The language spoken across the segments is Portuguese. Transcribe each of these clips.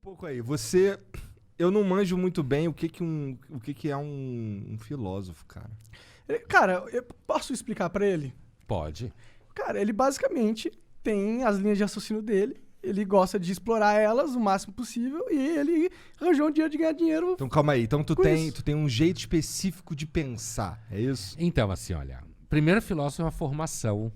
pouco aí. Eu não manjo muito bem o que é um filósofo, cara. Cara, eu posso explicar pra ele? Pode. Cara, ele basicamente tem as linhas de raciocínio dele, ele gosta de explorar elas o máximo possível e ele arranjou um dia de ganhar dinheiro. Então calma aí. Então tu Com tem isso. um jeito específico de pensar, é isso? Então, assim, olha, primeiro filósofo é uma formação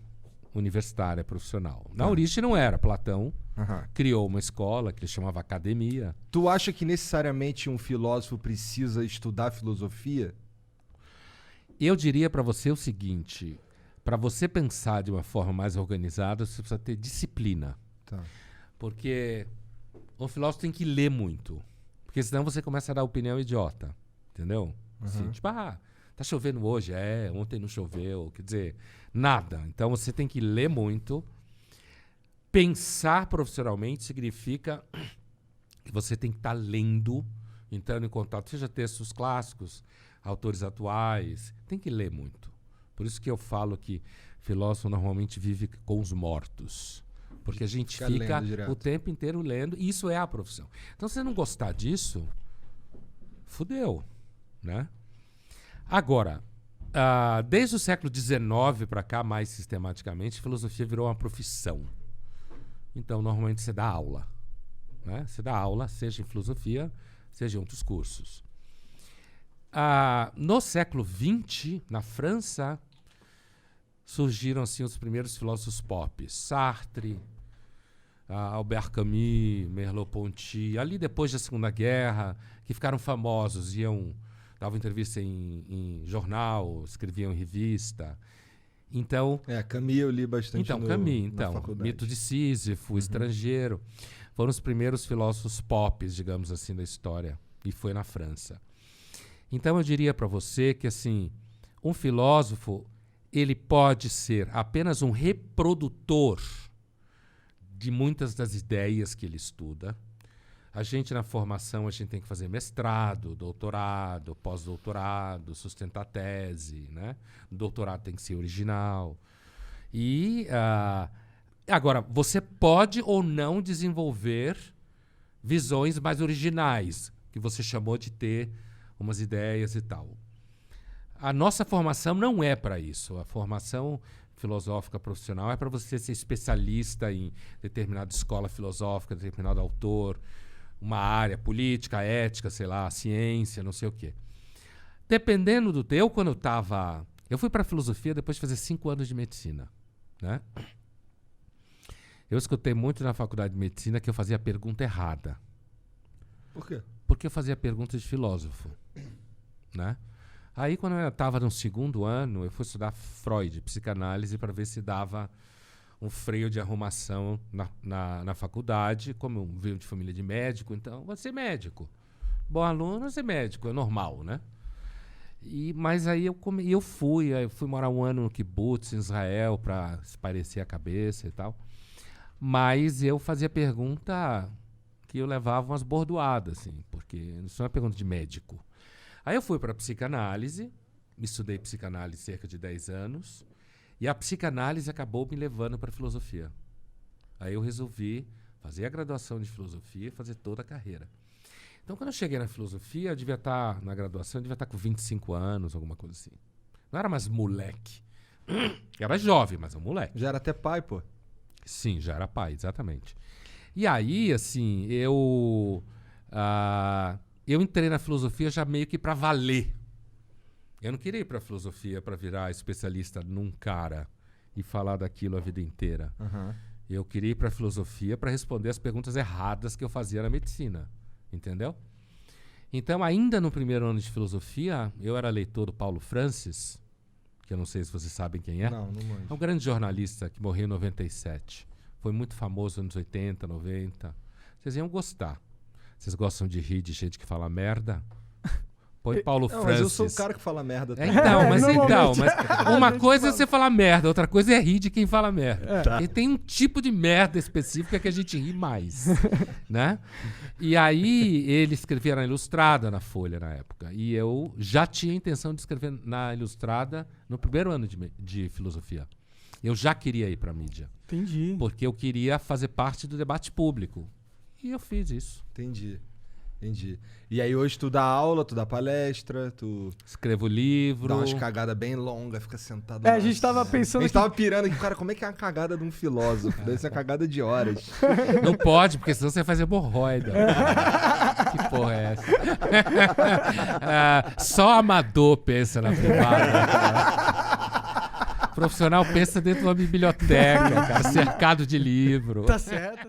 universitária, profissional. Na Tá. origem não era. Platão Aham. criou uma escola que ele chamava academia. Tu acha que necessariamente um filósofo precisa estudar filosofia? Eu diria para você o seguinte, para você pensar de uma forma mais organizada, você precisa ter disciplina. Tá. Porque um filósofo tem que ler muito. Porque senão você começa a dar opinião idiota. Entendeu? Assim, tipo, tá chovendo hoje. Ontem não choveu. Quer dizer, nada. Então você tem que ler muito. Pensar profissionalmente significa que você tem que estar lendo, entrando em contato, seja textos clássicos, autores atuais. Tem que ler muito. Por isso que eu falo que filósofo normalmente vive com os mortos. Porque a gente Fica fica lendo direto. o tempo inteiro lendo, e isso é a profissão. Então, se você não gostar disso, fudeu, né? Agora, desde o século XIX para cá, mais sistematicamente, a filosofia virou uma profissão. Então, normalmente você dá aula, né? Você dá aula, seja em filosofia, seja em outros cursos. No século XX, na França, surgiram assim os primeiros filósofos pop. Sartre, Albert Camus, Merleau-Ponty, ali depois da Segunda Guerra, que ficaram famosos, davam entrevista em jornal, escreviam em revista. Então, Camus eu li bastante Camus, na faculdade. Mito de Sísifo, Estrangeiro, foram os primeiros filósofos pop, digamos assim, da história, e foi na França. Então eu diria para você que assim, um filósofo, ele pode ser apenas um reprodutor de muitas das ideias que ele estuda. A gente, na formação, a gente tem que fazer mestrado, doutorado, pós-doutorado, sustentar tese, né? O doutorado tem que ser original. E, agora, você pode ou não desenvolver visões mais originais, que você chamou de ter umas ideias e tal. A nossa formação não é para isso. A formação filosófica profissional é para você ser especialista em determinada escola filosófica, determinado autor, uma área política, ética, sei lá, ciência, não sei o quê. Dependendo do teu, quando eu fui para filosofia depois de fazer 5 anos de medicina, né? Eu escutei muito na faculdade de medicina que eu fazia a pergunta errada. Por quê? Porque eu fazia perguntas de filósofo, né? Aí, quando eu estava no 2º ano, eu fui estudar Freud, psicanálise, para ver se dava um freio de arrumação na faculdade. Como eu venho de família de médico, então, vou ser médico. Bom aluno, vou ser médico, é normal, né? Mas aí eu fui morar 1 ano no kibbutz, em Israel, para espairecer a cabeça e tal. Mas eu fazia pergunta que eu levava umas bordoadas, assim, porque isso não é pergunta de médico. Aí eu fui para a psicanálise, estudei psicanálise cerca de 10 anos, e a psicanálise acabou me levando para a filosofia. Aí eu resolvi fazer a graduação de filosofia e fazer toda a carreira. Então, quando eu cheguei na filosofia, eu devia estar, na graduação, eu devia estar com 25 anos, alguma coisa assim. Não era mais moleque. Era jovem, mas é um moleque. Já era até pai, pô. Sim, já era pai, exatamente. E aí, assim, eu entrei na filosofia já meio que para valer. Eu não queria ir para a filosofia para virar especialista num cara e falar daquilo a vida inteira. Uhum. Eu queria ir para a filosofia para responder as perguntas erradas que eu fazia na medicina. Entendeu? Então, ainda no 1º ano de filosofia, eu era leitor do Paulo Francis, que eu não sei se vocês sabem quem é. Não manjo. É um grande jornalista que morreu em 97. Foi muito famoso nos anos 80, 90. Vocês iam gostar. Vocês gostam de rir de gente que fala merda? Põe Paulo Francis. Mas eu sou o cara que fala merda também. Mas Normalmente. uma coisa é você falar merda, outra coisa é rir de quem fala merda. Tá. E tem um tipo de merda específica que a gente ri mais, né? E aí ele escrevia na Ilustrada, na Folha, na época. E eu já tinha a intenção de escrever na Ilustrada no 1º ano de filosofia. Eu já queria ir para a mídia. Entendi. Porque eu queria fazer parte do debate público. E eu fiz isso. Entendi. E aí hoje tu dá aula, tu dá palestra, tu Escrevo livro. dá umas cagadas bem longas, fica sentado É, lá. a gente tava pensando A gente que... tava pirando aqui, cara, como é que é uma cagada de um filósofo? Deve ser uma cagada de horas. Não pode, porque senão você vai fazer hemorroida. Que porra é essa? Só amador pensa na privada. Cara. Profissional pensa dentro de uma biblioteca, cara, cercado de livro. Tá certo.